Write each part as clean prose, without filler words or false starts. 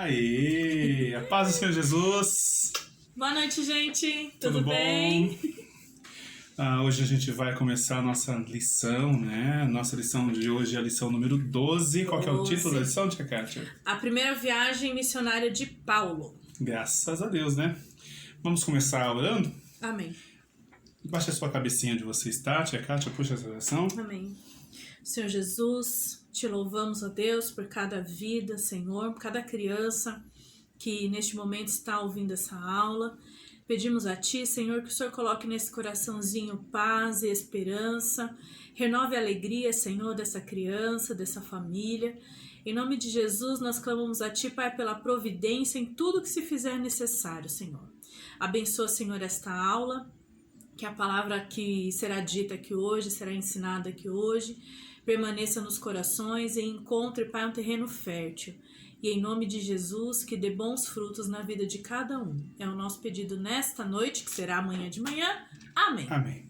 Aê! A paz do Senhor Jesus! Boa noite, gente! Tudo bem? Hoje a gente vai começar a nossa lição, né? Nossa lição de hoje é a lição número 12. Qual que é o título da lição, tia Kátia? A primeira viagem missionária de Paulo. Graças a Deus, né? Vamos começar orando? Amém. Baixa a sua cabecinha onde você está, tia Kátia, puxa essa oração. Amém. Senhor Jesus, te louvamos, ó Deus, por cada vida, Senhor, por cada criança que neste momento está ouvindo essa aula. Pedimos a Ti, Senhor, que o Senhor coloque nesse coraçãozinho paz e esperança. Renove a alegria, Senhor, dessa criança, dessa família. Em nome de Jesus, nós clamamos a Ti, Pai, pela providência em tudo que se fizer necessário, Senhor. Abençoa, Senhor, esta aula, que a palavra que será dita aqui hoje, será ensinada aqui hoje, permaneça nos corações e encontre, Pai, um terreno fértil. E em nome de Jesus, que dê bons frutos na vida de cada um. É o nosso pedido nesta noite, que será amanhã de manhã. Amém. Amém.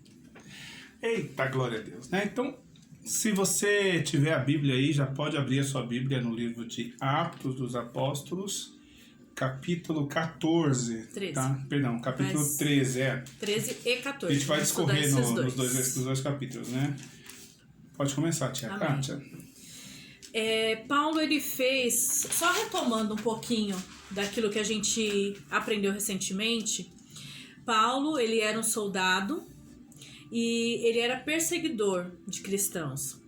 Eita, glória a Deus, né? Então, se você tiver a Bíblia aí, já pode abrir a sua Bíblia no livro de Atos dos Apóstolos, capítulo 14. 13. Tá? Perdão, capítulo 13, 13 e 14. A gente vai discorrer nos dois capítulos, né? Pode começar, tia Kátia. Paulo, ele fez, só retomando um pouquinho daquilo que a gente aprendeu recentemente, Paulo, ele era um soldado e ele era perseguidor de cristãos,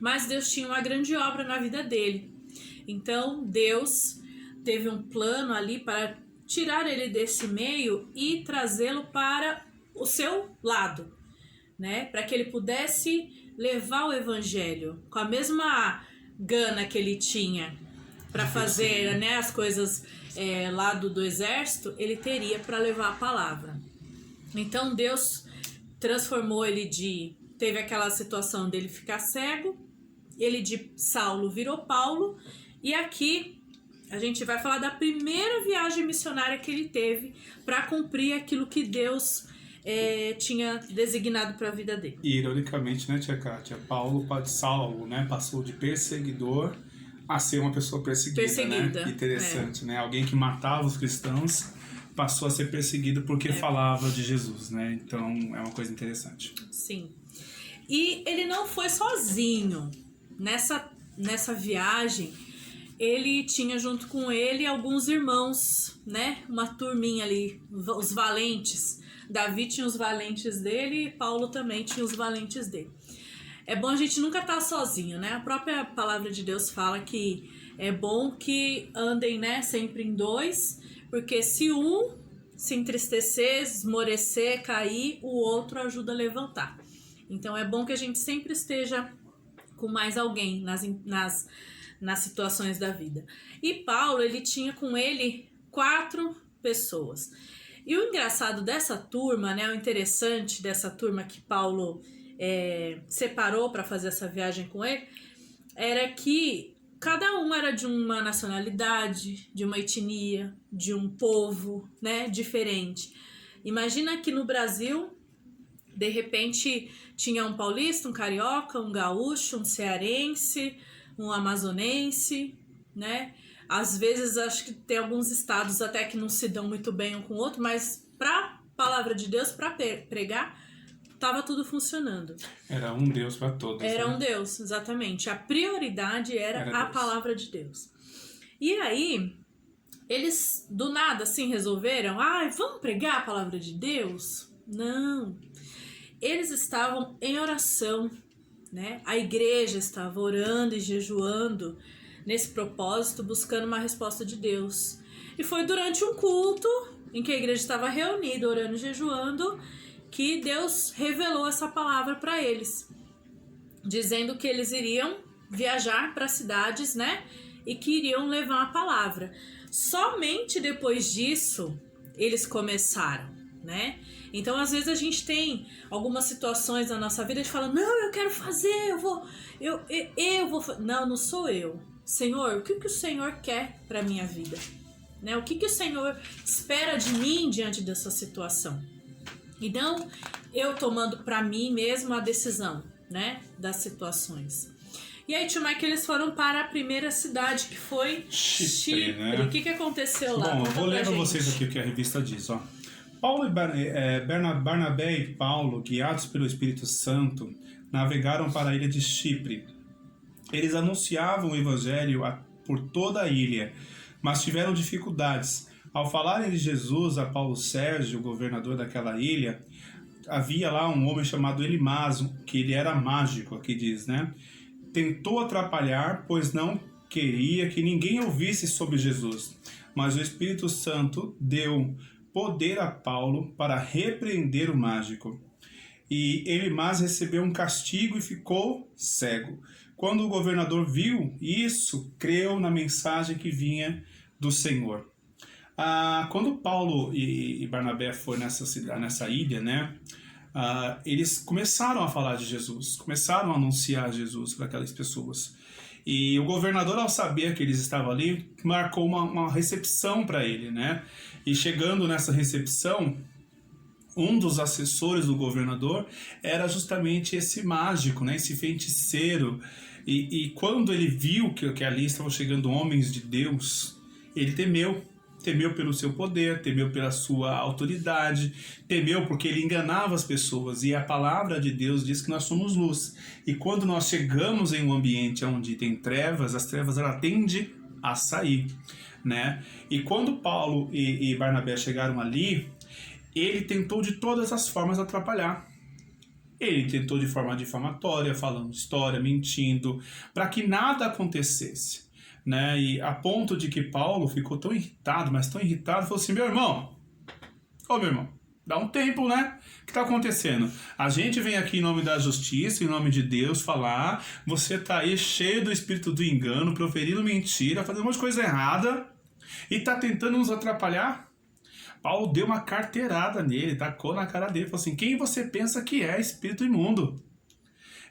mas Deus tinha uma grande obra na vida dele. Então Deus teve um plano ali para tirar ele desse meio e trazê-lo para o seu lado, né? Para que ele pudesse levar o evangelho com a mesma gana que ele tinha para fazer, né, as coisas lá do exército, ele teria para levar a palavra. Então Deus transformou ele teve aquela situação dele ficar cego, ele de Saulo virou Paulo, e aqui a gente vai falar da primeira viagem missionária que ele teve para cumprir aquilo que Deus tinha designado para a vida dele. E ironicamente, né, tia Kátia, Saulo, né, passou de perseguidor a ser uma pessoa perseguida. Né? Interessante, né? Alguém que matava os cristãos passou a ser perseguido porque falava de Jesus, né? Então é uma coisa interessante. Sim. E ele não foi sozinho. Nessa viagem, ele tinha junto com ele alguns irmãos, né? Uma turminha ali, os valentes. Davi tinha os valentes dele e Paulo também tinha os valentes dele. É bom a gente nunca estar sozinho, né? A própria palavra de Deus fala que é bom que andem, né, sempre em dois, porque se um se entristecer, esmorecer, cair, o outro ajuda a levantar. Então é bom que a gente sempre esteja com mais alguém nas situações da vida. E Paulo, ele tinha com ele 4 pessoas. E o engraçado dessa turma, né, o interessante dessa turma que Paulo separou para fazer essa viagem com ele, era que cada um era de uma nacionalidade, de uma etnia, de um povo, né, diferente. Imagina que no Brasil, de repente, tinha um paulista, um carioca, um gaúcho, um cearense, um amazonense, né? Às vezes acho que tem alguns estados até que não se dão muito bem um com o outro, mas para palavra de Deus, para pregar, estava tudo funcionando. Era um Deus para todos. Era um Deus, exatamente. A prioridade era a palavra de Deus. E aí, eles do nada assim resolveram, vamos pregar a palavra de Deus? Não. Eles estavam em oração, né? A igreja estava orando e jejuando nesse propósito, buscando uma resposta de Deus. E foi durante um culto em que a igreja estava reunida, orando e jejuando, que Deus revelou essa palavra para eles, dizendo que eles iriam viajar para cidades, né? E que iriam levar a palavra. Somente depois disso eles começaram, né? Então, às vezes a gente tem algumas situações na nossa vida, a gente fala, não, eu quero fazer, eu vou. Não sou eu. Senhor, o que o Senhor quer para minha vida? Né? O que o Senhor espera de mim diante dessa situação? E não eu tomando para mim mesma a decisão, né, das situações. E aí, tio Mike, eles foram para a primeira cidade, que foi Chipre. Né? O que aconteceu lá? Bom, eu vou ler para vocês aqui o que a revista diz, ó. Paulo Barnabé e Paulo, guiados pelo Espírito Santo, navegaram para a ilha de Chipre. Eles anunciavam o evangelho por toda a ilha, mas tiveram dificuldades. Ao falarem de Jesus a Paulo Sérgio, o governador daquela ilha, havia lá um homem chamado Elimaso, que ele era mágico, aqui diz, né? Tentou atrapalhar, pois não queria que ninguém ouvisse sobre Jesus. Mas o Espírito Santo deu poder a Paulo para repreender o mágico. E Elimas recebeu um castigo e ficou cego. Quando o governador viu isso, creu na mensagem que vinha do Senhor. Quando Paulo e Barnabé foram nessa ilha, né, eles começaram a falar de Jesus, começaram a anunciar Jesus para aquelas pessoas. E o governador, ao saber que eles estavam ali, marcou uma recepção para ele, né? E chegando nessa recepção, um dos assessores do governador era justamente esse mágico, né? Esse feiticeiro. E quando ele viu que ali estavam chegando homens de Deus, ele temeu. Temeu pelo seu poder, temeu pela sua autoridade, temeu porque ele enganava as pessoas. E a palavra de Deus diz que nós somos luz. E quando nós chegamos em um ambiente onde tem trevas, as trevas ela tende a sair, né? E quando Paulo e Barnabé chegaram ali, ele tentou de todas as formas atrapalhar. Ele tentou de forma difamatória, falando história, mentindo, para que nada acontecesse. Né? E a ponto de que Paulo ficou tão irritado, mas tão irritado, falou assim, meu irmão, dá um tempo, né? O que está acontecendo? A gente vem aqui em nome da justiça, em nome de Deus, falar, você está aí cheio do espírito do engano, proferindo mentira, fazendo um monte de coisa errada, e está tentando nos atrapalhar? Paulo deu uma carteirada nele, tacou na cara dele, falou assim, quem você pensa que é espírito imundo?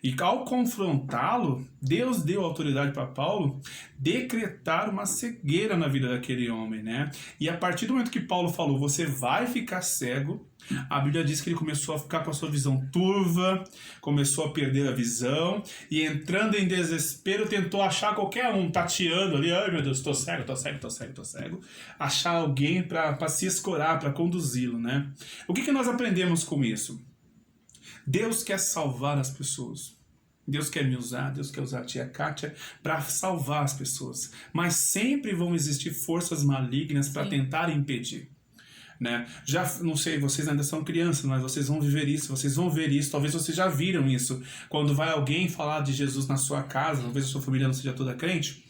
E ao confrontá-lo, Deus deu autoridade para Paulo decretar uma cegueira na vida daquele homem, né? E a partir do momento que Paulo falou, você vai ficar cego, a Bíblia diz que ele começou a ficar com a sua visão turva, começou a perder a visão, e entrando em desespero, tentou achar qualquer um, tateando ali, ai meu Deus, tô cego, achar alguém para se escorar, para conduzi-lo, né? O que nós aprendemos com isso? Deus quer salvar as pessoas. Deus quer me usar, Deus quer usar a tia Kátia para salvar as pessoas. Mas sempre vão existir forças malignas para tentar impedir. Né? Já não sei, vocês ainda são crianças, mas vocês vão viver isso, vocês vão ver isso, talvez vocês já viram isso. Quando vai alguém falar de Jesus na sua casa, talvez a sua família não seja toda crente,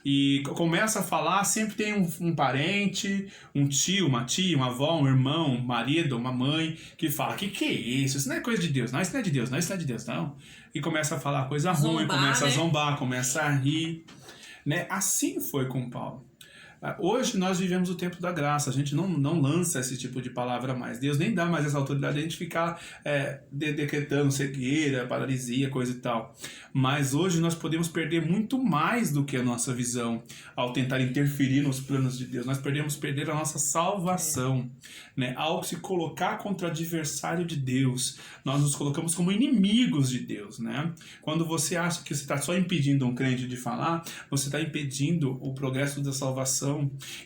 e começa a falar, sempre tem um parente, um tio, uma tia, uma avó, um irmão, um marido, uma mãe, que fala, que é isso? Isso não é coisa de Deus, não, isso não é de Deus, não, isso não é de Deus, não. E começa a falar coisa ruim, começa a zombar, começa a rir, né? Assim foi com Paulo. Hoje nós vivemos o tempo da graça, a gente não lança esse tipo de palavra mais. Deus nem dá mais essa autoridade de a gente ficar decretando cegueira, paralisia, coisa e tal. Mas hoje nós podemos perder muito mais do que a nossa visão ao tentar interferir nos planos de Deus. Nós perder a nossa salvação, né? Ao se colocar contra o adversário de Deus, nós nos colocamos como inimigos de Deus, né? Quando você acha que você está só impedindo um crente de falar, você está impedindo o progresso da salvação.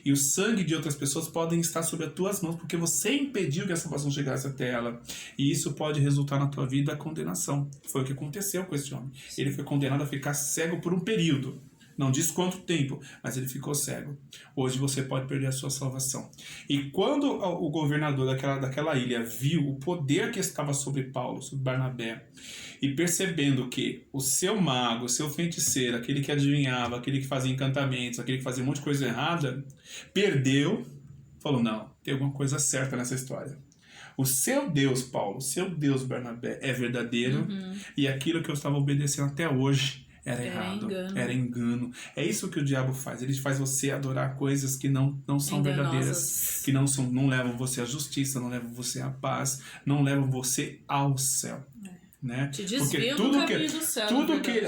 E o sangue de outras pessoas podem estar sobre as tuas mãos porque você impediu que a salvação chegasse até ela. E isso pode resultar na tua vida a condenação. Foi o que aconteceu com esse homem. Ele foi condenado a ficar cego por um período. Não diz quanto tempo, mas ele ficou cego. Hoje você pode perder a sua salvação. E quando o governador daquela ilha viu o poder que estava sobre Paulo, sobre Barnabé, e percebendo que o seu mago, o seu feiticeiro, aquele que adivinhava, aquele que fazia encantamentos, aquele que fazia um monte de coisa errada, perdeu, falou, não, tem alguma coisa certa nessa história. O seu Deus, Paulo, o seu Deus, Barnabé, é verdadeiro, e aquilo que eu estava obedecendo até hoje era errado, era engano. É isso que o diabo faz. Ele faz você adorar coisas que não são verdadeiras, que não levam você à justiça, não levam você à paz, não levam você ao céu. Né? Te desvia do caminho do céu.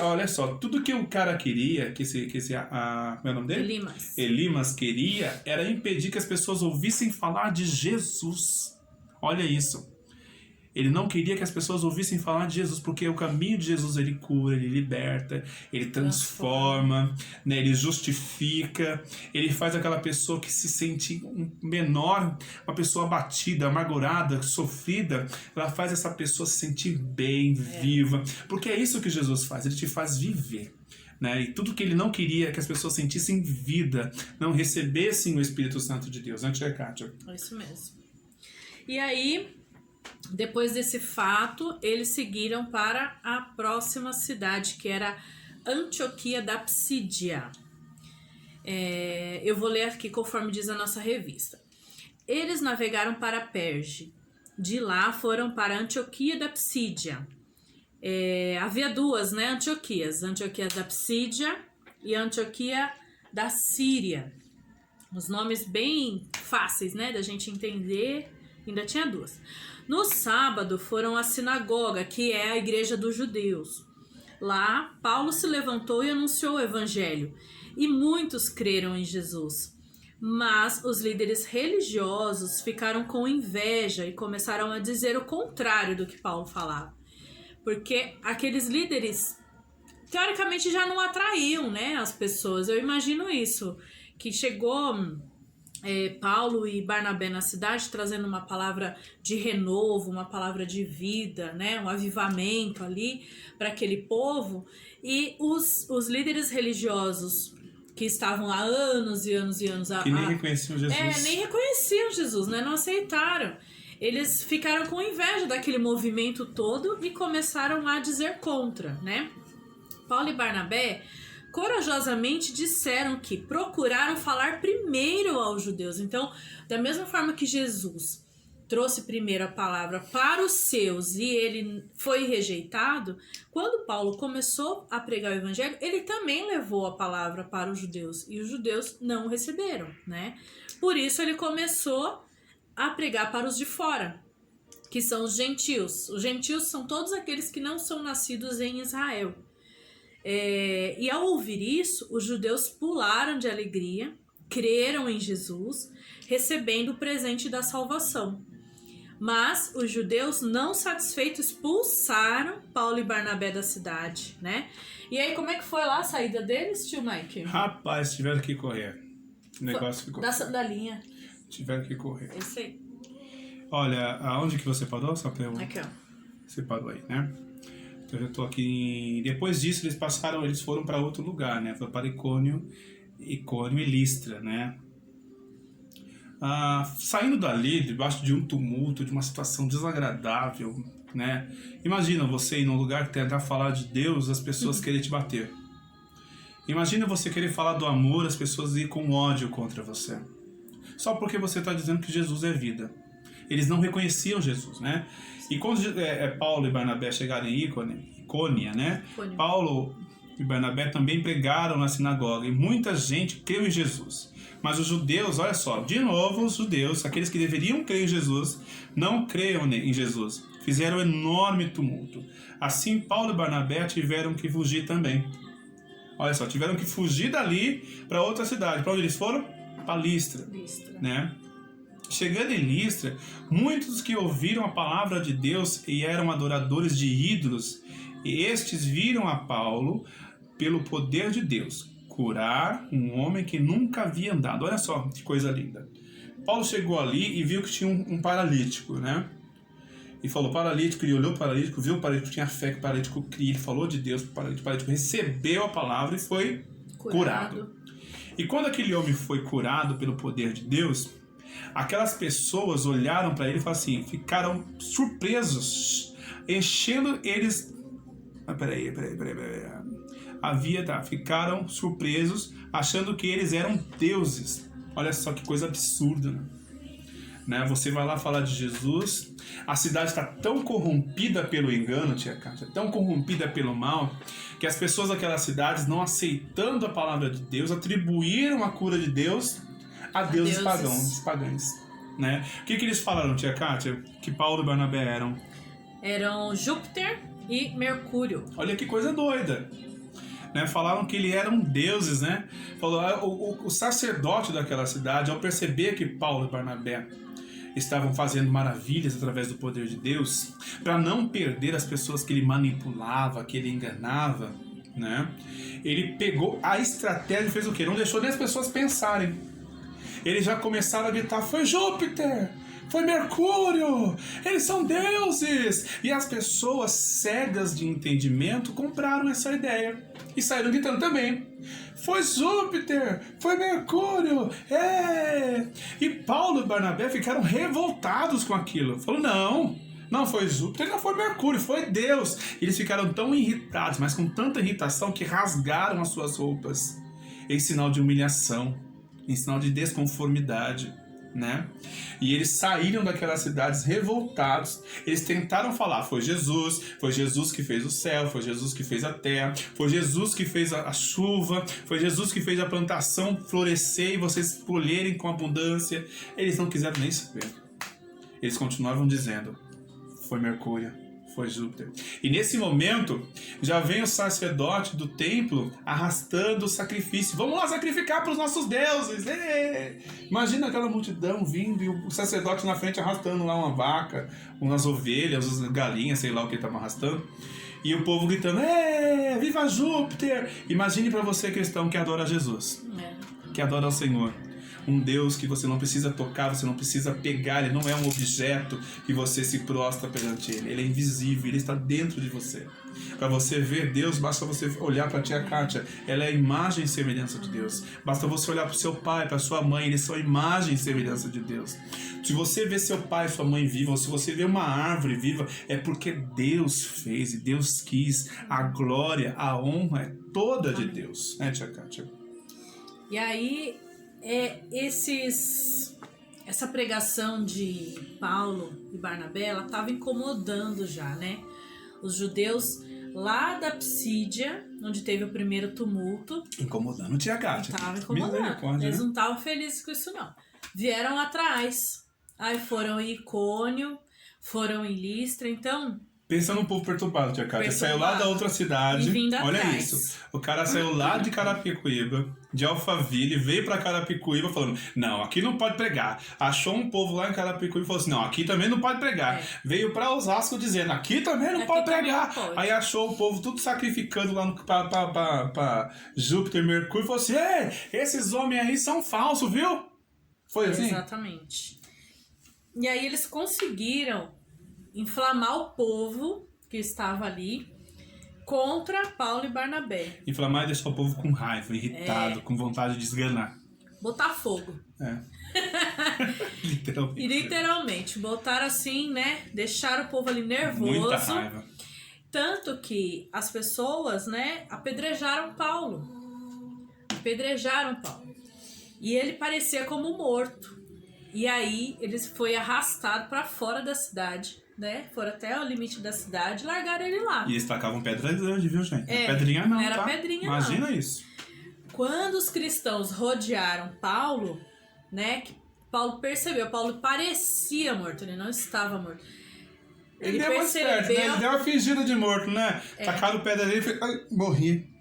Olha só, tudo que o cara queria, qual é o nome dele? Elimas queria, era impedir que as pessoas ouvissem falar de Jesus. Olha isso. Ele não queria que as pessoas ouvissem falar de Jesus, porque o caminho de Jesus, ele cura, ele liberta, ele transforma, né? Ele justifica, ele faz aquela pessoa que se sente menor, uma pessoa abatida, amargurada, sofrida, ela faz essa pessoa se sentir bem, viva, porque é isso que Jesus faz, ele te faz viver. Né? E tudo que ele não queria que as pessoas sentissem vida, não recebessem o Espírito Santo de Deus. Kátia. É isso mesmo. E aí, depois desse fato, eles seguiram para a próxima cidade, que era Antioquia da Psídia. Eu vou ler aqui conforme diz a nossa revista. Eles navegaram para Perge. De lá foram para Antioquia da Psídia. Havia duas, né, Antioquias. Antioquia da Psídia e Antioquia da Síria. Os nomes bem fáceis, né, da gente entender. Ainda tinha duas. No sábado foram à sinagoga, que é a igreja dos judeus. Lá, Paulo se levantou e anunciou o evangelho, e muitos creram em Jesus. Mas os líderes religiosos ficaram com inveja e começaram a dizer o contrário do que Paulo falava. Porque aqueles líderes, teoricamente, já não atraíam, né, as pessoas. Eu imagino isso, que chegou Paulo e Barnabé na cidade, trazendo uma palavra de renovo, uma palavra de vida, né, um avivamento ali para aquele povo, e os líderes religiosos que estavam há anos e anos e anos... Que nem reconheciam Jesus. Nem reconheciam Jesus, né, não aceitaram. Eles ficaram com inveja daquele movimento todo e começaram a dizer contra, né. Paulo e Barnabé corajosamente disseram que procuraram falar primeiro aos judeus. Então, da mesma forma que Jesus trouxe primeiro a palavra para os seus e ele foi rejeitado, quando Paulo começou a pregar o evangelho, ele também levou a palavra para os judeus e os judeus não receberam, né? Por isso ele começou a pregar para os de fora, que são os gentios. Os gentios são todos aqueles que não são nascidos em Israel. E ao ouvir isso, os judeus pularam de alegria, creram em Jesus, recebendo o presente da salvação. Mas os judeus, não satisfeitos, expulsaram Paulo e Barnabé da cidade, né? E aí, como é que foi lá a saída deles, tio Mike? Rapaz, tiveram que correr. O negócio ficou... Da sandalinha. Tiveram que correr. É isso aí. Olha, aonde que você parou? Só pra eu... Aqui, ó. Você parou aí, né? Então eu já tô aqui... Depois disso, eles foram para outro lugar, né? Foi para Icônio e Listra, né? Saindo dali, debaixo de um tumulto, de uma situação desagradável, né? Imagina você ir num lugar que tentar falar de Deus, as pessoas querem te bater. Imagina você querer falar do amor, as pessoas ir com ódio contra você. Só porque você está dizendo que Jesus é vida. Eles não reconheciam Jesus, né? E quando Paulo e Barnabé chegaram em Icônia, né? Paulo e Barnabé também pregaram na sinagoga e muita gente creu em Jesus. Mas os judeus, olha só, de novo os judeus, aqueles que deveriam crer em Jesus, não creram em Jesus. Fizeram um enorme tumulto. Assim, Paulo e Barnabé tiveram que fugir também. Olha só, tiveram que fugir dali para outra cidade. Para onde eles foram? Para Listra. Né? Chegando em Listra, muitos que ouviram a palavra de Deus e eram adoradores de ídolos, e estes viram a Paulo, pelo poder de Deus, curar um homem que nunca havia andado. Olha só que coisa linda. Paulo chegou ali e viu que tinha um paralítico, né? E falou paralítico, ele olhou o paralítico, viu o paralítico, tinha fé que o paralítico cria, ele falou de Deus, o paralítico recebeu a palavra e foi curado. E quando aquele homem foi curado pelo poder de Deus, aquelas pessoas olharam para ele e falaram assim, ficaram surpresos, enchendo eles... Peraí. Ficaram surpresos, achando que eles eram deuses. Olha só que coisa absurda, né? né? Você vai lá falar de Jesus, a cidade está tão corrompida pelo engano, tia Kátia, tão corrompida pelo mal, que as pessoas daquelas cidades, não aceitando a palavra de Deus, atribuíram a cura de Deus a deuses pagãos, né? O que eles falaram, tia Kátia? Que Paulo e Barnabé eram? Eram Júpiter e Mercúrio. Olha que coisa doida. Né? Falaram que eles eram deuses, né? O sacerdote daquela cidade, ao perceber que Paulo e Barnabé estavam fazendo maravilhas através do poder de Deus, para não perder as pessoas que ele manipulava, que ele enganava, né? Ele pegou a estratégia e fez o quê? Não deixou nem as pessoas pensarem. Eles já começaram a gritar: foi Júpiter! Foi Mercúrio! Eles são deuses! E as pessoas cegas de entendimento compraram essa ideia e saíram gritando também: foi Júpiter! Foi Mercúrio! É! E Paulo e Barnabé ficaram revoltados com aquilo. Falaram: não foi Júpiter, não foi Mercúrio, foi Deus. E eles ficaram tão irritados, mas com tanta irritação, que rasgaram as suas roupas em sinal de humilhação, em sinal de desconformidade, né? E eles saíram daquelas cidades revoltados. Eles tentaram falar: foi Jesus que fez o céu, foi Jesus que fez a terra, foi Jesus que fez a chuva, foi Jesus que fez a plantação florescer e vocês colherem com abundância. Eles não quiseram nem saber. Eles continuavam dizendo: foi Mercúrio, foi Júpiter. E nesse momento, já vem o sacerdote do templo arrastando o sacrifício. Vamos lá sacrificar para os nossos deuses! Imagina aquela multidão vindo e o sacerdote na frente arrastando lá uma vaca, umas ovelhas, umas galinhas, sei lá o que ele estava arrastando. E o povo gritando: viva Júpiter! Imagine para você, cristão, que adora Jesus, que adora o Senhor. Um Deus que você não precisa tocar, você não precisa pegar, ele não é um objeto que você se prostra perante ele. Ele é invisível, ele está dentro de você. Para você ver Deus, basta você olhar para a tia Kátia, ela é a imagem e semelhança de Deus. Basta você olhar para o seu pai, para a sua mãe, eles são a imagem e semelhança de Deus. Se você vê seu pai e sua mãe viva, ou se você vê uma árvore viva, é porque Deus fez e Deus quis. A glória, a honra é toda de Deus, né, tia Kátia? E aí, essa pregação de Paulo e Barnabé, ela estava incomodando já, né? Os judeus lá da Psídia, onde teve o primeiro tumulto. Incomodando, tia Kátia. Estava incomodando. Eles não estavam felizes com isso, não. Vieram atrás. Aí foram em Icônio, foram em Listra, então... Pensa num povo perturbado, tia Kátia. Saiu lá da outra cidade. Olha atrás. Isso. O cara saiu lá de Carapicuíba, de Alphaville, veio pra Carapicuíba falando: não, aqui não pode pregar. Achou um povo lá em Carapicuíba e falou assim: não, aqui também não pode pregar. Veio pra Osasco dizendo: aqui também não pode pregar. Aí achou o povo tudo sacrificando lá pra Júpiter, Mercúrio e falou assim: esses homens aí são falsos, viu? Foi assim? Exatamente. E aí eles conseguiram inflamar o povo que estava ali contra Paulo e Barnabé. Inflamar e deixar o povo com raiva, irritado, com vontade de esganar. Botar fogo. Literalmente. Botaram assim, né? Deixaram o povo ali nervoso. Muita raiva. Tanto que as pessoas, né, apedrejaram Paulo. E ele parecia como morto. E aí ele foi arrastado para fora da cidade, né? Foram até o limite da cidade e largaram ele lá. E eles tacavam pedra grande, viu, gente? Pedrinha não, era pedrinha. Imagina isso. Quando os cristãos rodearam Paulo, né? Que Paulo percebeu, Paulo parecia morto, ele não estava morto. Ele deu esperto, né? Ele deu uma fingida de morto, né? Tacaram pedra nele e falou: ai, morri.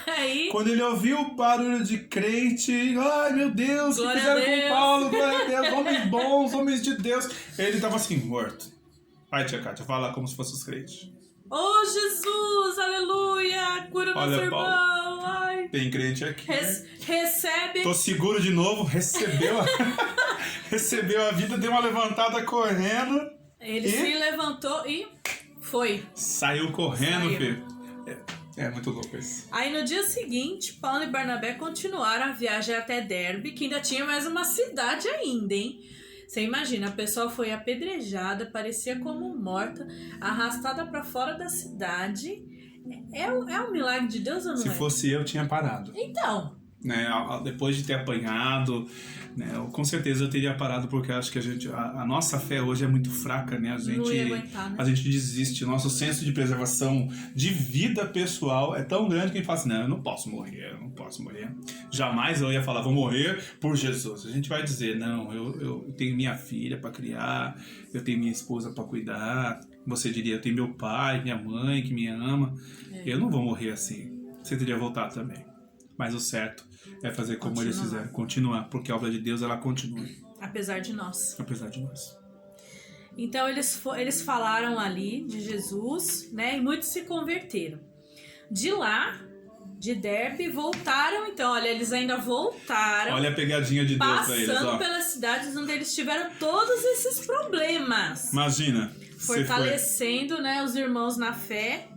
Aí, quando ele ouviu o barulho de crente, ai meu Deus, o que fizeram com Paulo? Glória a Deus, homens bons, homens de Deus. Ele tava assim, morto. Ai, tia Kátia, fala como se fosse os crentes. Oh, Jesus, aleluia, cura nosso irmão. Ai. Tem crente aqui. Recebe. Tô seguro de novo, recebeu a vida, deu uma levantada correndo. Ele se levantou e foi. Saiu correndo, filho. É muito louco isso. Aí no dia seguinte, Paulo e Barnabé continuaram a viagem até Derbe, que ainda tinha mais uma cidade ainda, hein? Você imagina, a pessoa foi apedrejada, parecia como morta, arrastada para fora da cidade. É um milagre de Deus ou não é? Se fosse eu, tinha parado. Então, né? Depois de ter apanhado, né? Com certeza eu teria parado, porque acho que a nossa fé hoje é muito fraca, né? Não ia aguentar, né? A gente desiste. Nosso senso de preservação de vida pessoal é tão grande que a gente fala assim, não, eu não posso morrer. Jamais eu ia falar, vou morrer por Jesus. A gente vai dizer, não, eu tenho minha filha para criar, eu tenho minha esposa para cuidar. Você diria, eu tenho meu pai, minha mãe que me ama. Eu não vou morrer assim. Você teria voltado também. Mas o certo é fazer como eles fizeram, continuar, porque a obra de Deus, ela continua. Apesar de nós. Apesar de nós. Então eles falaram ali de Jesus, né? E muitos se converteram. De lá, de Derbe, voltaram. Então, olha, eles ainda voltaram. Olha a pegadinha de Deus pra eles, ó. Passando pelas cidades onde eles tiveram todos esses problemas. Imagina. Fortalecendo, né, os irmãos na fé.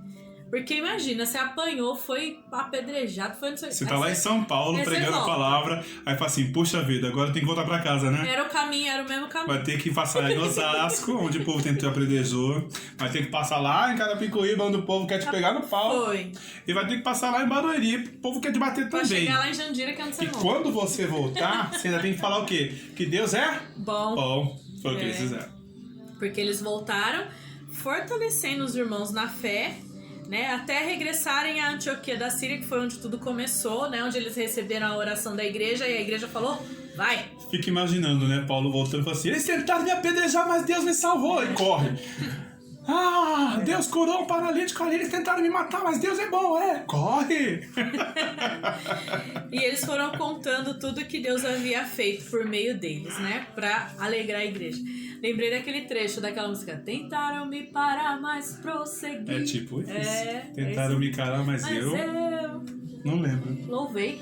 Porque imagina, você apanhou, foi apedrejado, foi não sei. Você tá lá em São Paulo pregando a palavra, aí fala assim, puxa vida, agora tem que voltar pra casa, né? Era o mesmo caminho. Vai ter que passar em Osasco, onde o povo tentou apedrejou. Vai ter que passar lá em Carapicuíba, onde o povo quer te pegar no pau. Foi. E vai ter que passar lá em Barueri, o povo quer te bater também. Vai chegar lá em Jandira, que eu não sei. E quando você voltar, você ainda tem que falar o quê? Que Deus é bom. Foi o que eles fizeram. Porque eles voltaram, fortalecendo os irmãos na fé, né, até regressarem a Antioquia da Síria, que foi onde tudo começou, né, onde eles receberam a oração da igreja, e a igreja falou, vai. Fica imaginando, né, Paulo voltando e falando assim, eles tentaram me apedrejar, mas Deus me salvou, e corre. Deus curou um paralítico ali, eles tentaram me matar, mas Deus é bom, corre. E eles foram contando tudo que Deus havia feito por meio deles, né, pra alegrar a igreja. Lembrei daquele trecho daquela música. Tentaram me parar, mas prossegui. É tipo isso. Tentaram me calar, mas eu... Não lembro. Louvei.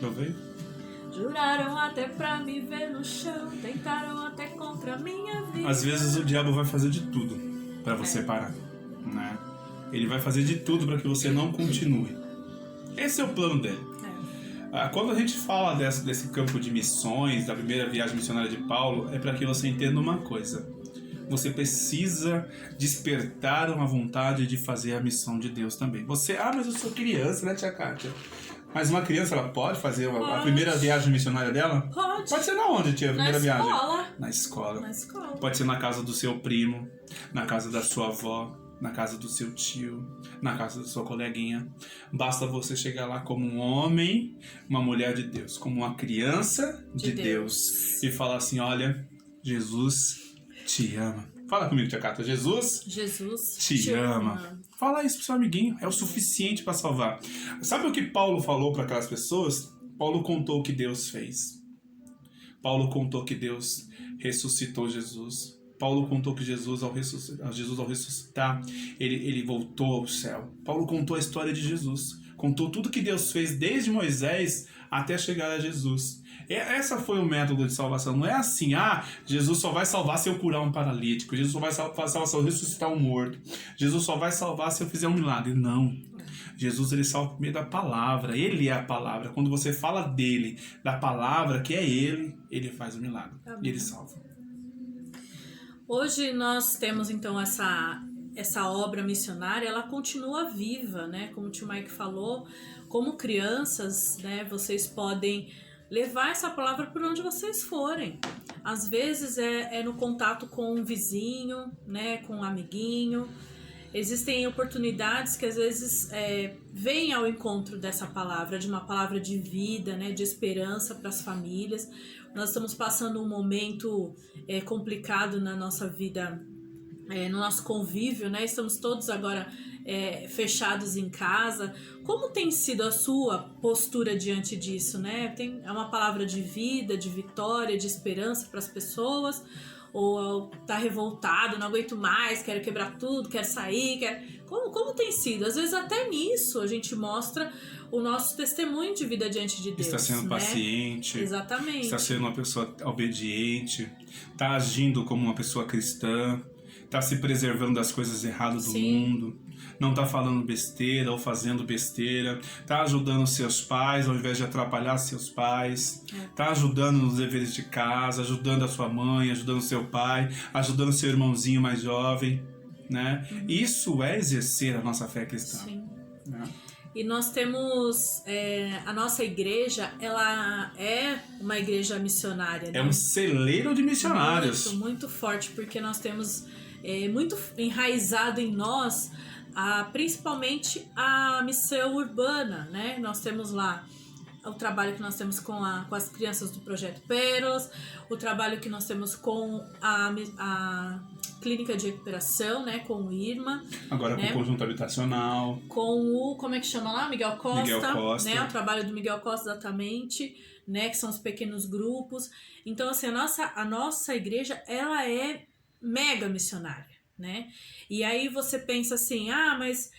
Juraram até pra me ver no chão. Tentaram até contra a minha vida. Às vezes o diabo vai fazer de tudo pra você parar, né? Ele vai fazer de tudo pra que você não continue. Esse é o plano dele. Quando a gente fala desse campo de missões, da primeira viagem missionária de Paulo, é para que você entenda uma coisa. Você precisa despertar uma vontade de fazer a missão de Deus também. Mas eu sou criança, né, tia Kátia? Mas uma criança, ela pode fazer a primeira viagem missionária dela? Pode. Pode ser na onde, tia, a primeira viagem? Na escola. Pode ser na casa do seu primo, na casa da sua avó, na casa do seu tio, na casa da sua coleguinha. Basta você chegar lá como um homem, uma mulher de Deus, como uma criança de Deus. E falar assim, olha, Jesus te ama. Fala comigo, tia Cata. Jesus te ama. Fala isso pro seu amiguinho. É o suficiente para salvar. Sabe o que Paulo falou para aquelas pessoas? Paulo contou o que Deus fez. Paulo contou que Deus ressuscitou Jesus. Paulo contou que Jesus ao ressuscitar, ele voltou ao céu. Paulo contou a história de Jesus. Contou tudo que Deus fez desde Moisés até chegar a Jesus. Essa foi o método de salvação. Não é assim, Jesus só vai salvar se eu curar um paralítico. Jesus só vai salvar se eu ressuscitar um morto. Jesus só vai salvar se eu fizer um milagre. Não. Jesus, ele salva por meio da palavra. Ele é a palavra. Quando você fala dele, da palavra que é ele faz o milagre. E ele salva. Hoje nós temos então essa obra missionária, ela continua viva, né? Como o tio Mike falou, como crianças, né? Vocês podem levar essa palavra por onde vocês forem. Às vezes é no contato com um vizinho, né? Com um amiguinho. Existem oportunidades que às vezes vêm ao encontro dessa palavra, de uma palavra de vida, né? De esperança para as famílias. Nós estamos passando um momento complicado na nossa vida, no nosso convívio, né? Estamos todos agora fechados em casa. Como tem sido a sua postura diante disso, né? É uma palavra de vida, de vitória, de esperança para as pessoas? Ou tá revoltado, não aguento mais, quero quebrar tudo, quero sair, Como tem sido? Às vezes até nisso a gente mostra o nosso testemunho de vida diante de Deus. Está sendo paciente. Exatamente. Está sendo uma pessoa obediente. Está agindo como uma pessoa cristã. Está se preservando das coisas erradas do mundo. Não está falando besteira ou fazendo besteira. Está ajudando seus pais ao invés de atrapalhar seus pais. Está ajudando nos deveres de casa, ajudando a sua mãe, ajudando seu pai, ajudando seu irmãozinho mais jovem, né? Isso é exercer a nossa fé cristã. Sim. Né? E nós temos, a nossa igreja, ela é uma igreja missionária, né? É um celeiro de missionários. Muito, muito forte, porque nós temos muito enraizado em nós, principalmente a missão urbana, né? Nós temos lá o trabalho que nós temos com as crianças do Projeto Pérolas, o trabalho que nós temos com a clínica de recuperação, né, com o IRMA. Agora, né, com o conjunto habitacional. Com o, como é que chama lá? Miguel Costa. Miguel Costa. Né, o trabalho do Miguel Costa, exatamente, né, que são os pequenos grupos. Então, assim, a nossa igreja, ela é mega missionária, né? E aí você pensa assim, mas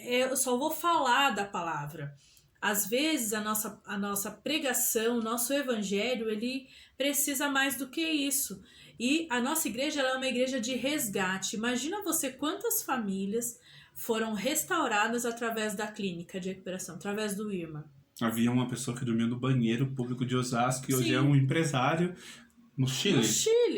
eu só vou falar da palavra. Às vezes a nossa pregação, o nosso evangelho, ele precisa mais do que isso. E a nossa igreja, ela é uma igreja de resgate. Imagina você quantas famílias foram restauradas através da clínica de recuperação, através do IRMA. Havia uma pessoa que dormia no banheiro público de Osasco, que hoje é um empresário no Chile.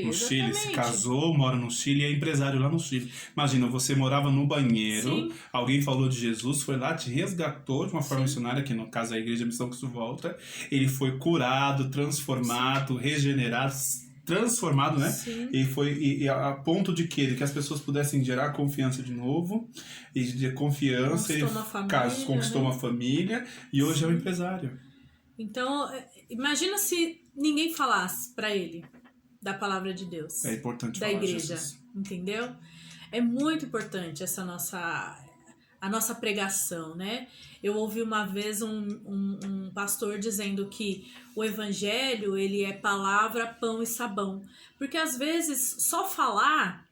No Chile, se casou, mora no Chile e é empresário lá no Chile. Imagina, você morava no banheiro, sim, alguém falou de Jesus, foi lá, te resgatou de uma forma missionária, que no caso é a Igreja Missão Cristo Volta. Ele foi curado, transformado, regenerado, transformado, né? Sim. E a ponto de que as pessoas pudessem gerar confiança de novo, e de confiança ele conquistou uma família e hoje é um empresário. Então, imagina se ninguém falasse para ele da palavra de Deus. É importante da falar igreja, Jesus. Entendeu? É muito importante a nossa pregação, né? Eu ouvi uma vez um pastor dizendo que o evangelho, ele é palavra, pão e sabão. Porque às vezes só falar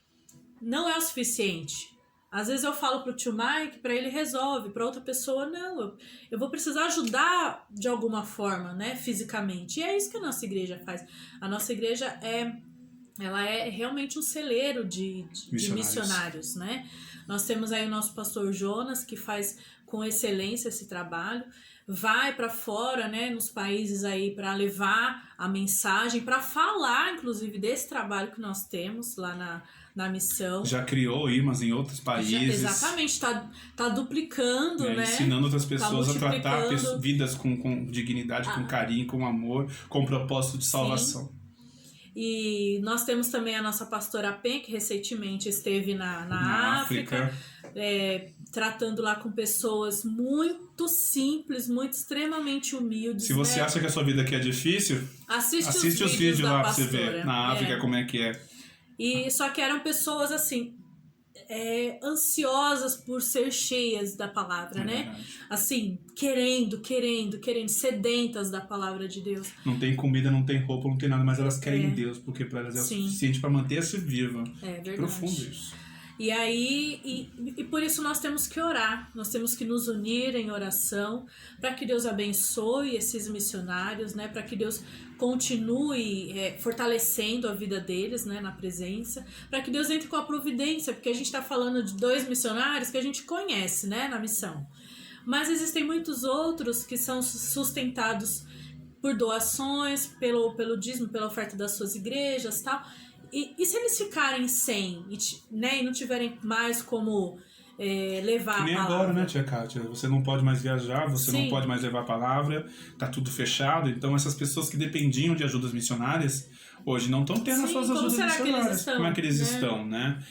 não é o suficiente. Às vezes eu falo pro tio Mike, para ele resolve, para outra pessoa não. Eu vou precisar ajudar de alguma forma, né, fisicamente. E é isso que a nossa igreja faz. A nossa igreja ela é realmente um celeiro de missionários, né? Nós temos aí o nosso pastor Jonas, que faz com excelência esse trabalho, vai para fora, né, nos países aí para levar a mensagem, para falar, inclusive, desse trabalho que nós temos lá na missão. Já criou IRMAs em outros países. Exatamente, tá duplicando, né? Ensinando outras pessoas a tratar vidas com dignidade, com carinho, com amor, com propósito de salvação. Sim. E nós temos também a nossa pastora Pen, que recentemente esteve na África. Tratando lá com pessoas muito simples, muito extremamente humildes. Se você acha que a sua vida aqui é difícil, assiste os vídeos lá pra você ver na África como é que é. E só que eram pessoas assim, ansiosas por ser cheias da palavra, né? Verdade. Assim, querendo, sedentas da palavra de Deus. Não tem comida, não tem roupa, não tem nada, mas elas querem Deus, porque para elas é o suficiente para manter-se viva. É verdade. Profundo isso. E aí, e por isso nós temos que orar, nós temos que nos unir em oração para que Deus abençoe esses missionários, né? Para que Deus continue fortalecendo a vida deles, né? Na presença, para que Deus entre com a providência, porque a gente está falando de 2 missionários que a gente conhece, né? Na missão. Mas existem muitos outros que são sustentados por doações, pelo dízimo, pela oferta das suas igrejas e tal. E se eles ficarem sem, né, e não tiverem mais como levar a palavra? Que nem agora, né, tia Kátia? Você não pode mais viajar, você não pode mais levar a palavra, tá tudo fechado. Então essas pessoas que dependiam de ajudas missionárias, hoje não estão tendo as suas ajudas missionárias. Como é que eles estão, né?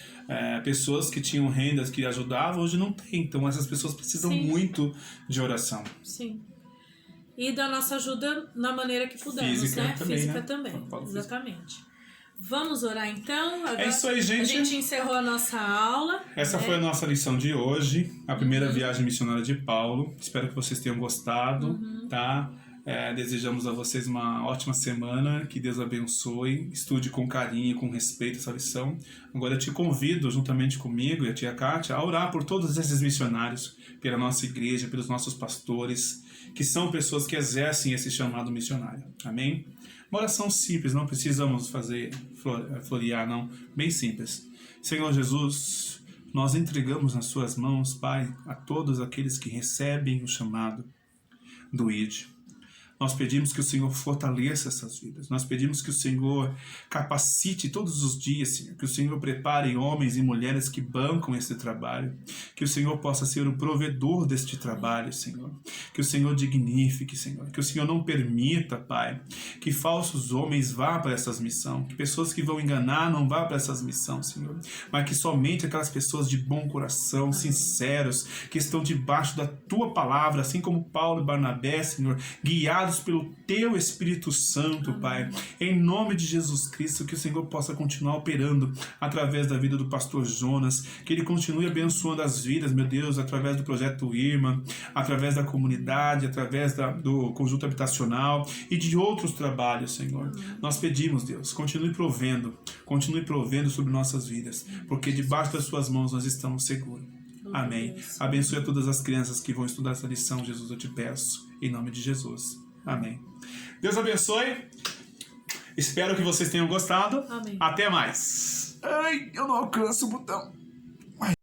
Pessoas que tinham rendas que ajudavam, hoje não tem. Então essas pessoas precisam muito de oração. Sim. E da nossa ajuda na maneira que pudermos, Física também, Física também, exatamente. Vamos orar então? Agora, é isso aí, gente. A gente encerrou a nossa aula. Essa foi a nossa lição de hoje, a primeira viagem missionária de Paulo. Espero que vocês tenham gostado, tá? Desejamos a vocês uma ótima semana, que Deus abençoe, estude com carinho e com respeito essa lição. Agora eu te convido, juntamente comigo e a tia Kátia, a orar por todos esses missionários, pela nossa igreja, pelos nossos pastores, que são pessoas que exercem esse chamado missionário. Amém? Uma oração simples, não precisamos fazer florear, não. Bem simples. Senhor Jesus, nós entregamos nas suas mãos, Pai, a todos aqueles que recebem o chamado do ID. Nós pedimos que o Senhor fortaleça essas vidas. Nós pedimos que o Senhor capacite todos os dias, Senhor. Que o Senhor prepare homens e mulheres que bancam esse trabalho. Que o Senhor possa ser o provedor deste trabalho, Senhor. Que o Senhor dignifique, Senhor. Que o Senhor não permita, Pai, que falsos homens vá para essas missões. Que pessoas que vão enganar não vá para essas missões, Senhor. Mas que somente aquelas pessoas de bom coração, sinceros, que estão debaixo da Tua palavra, assim como Paulo e Barnabé, Senhor, guiados pelo Teu Espírito Santo, Pai. Em nome de Jesus Cristo, que o Senhor possa continuar operando através da vida do pastor Jonas, que ele continue abençoando as vidas, meu Deus, através do projeto Irmã, através da comunidade, através do conjunto habitacional e de outros trabalhos, Senhor. Nós pedimos, Deus, continue provendo sobre nossas vidas, porque debaixo das Suas mãos nós estamos seguros. Amém. Abençoe a todas as crianças que vão estudar essa lição, Jesus, eu te peço, em nome de Jesus. Amém. Deus abençoe. Espero que vocês tenham gostado. Amém. Até mais. Ai, eu não alcanço o botão.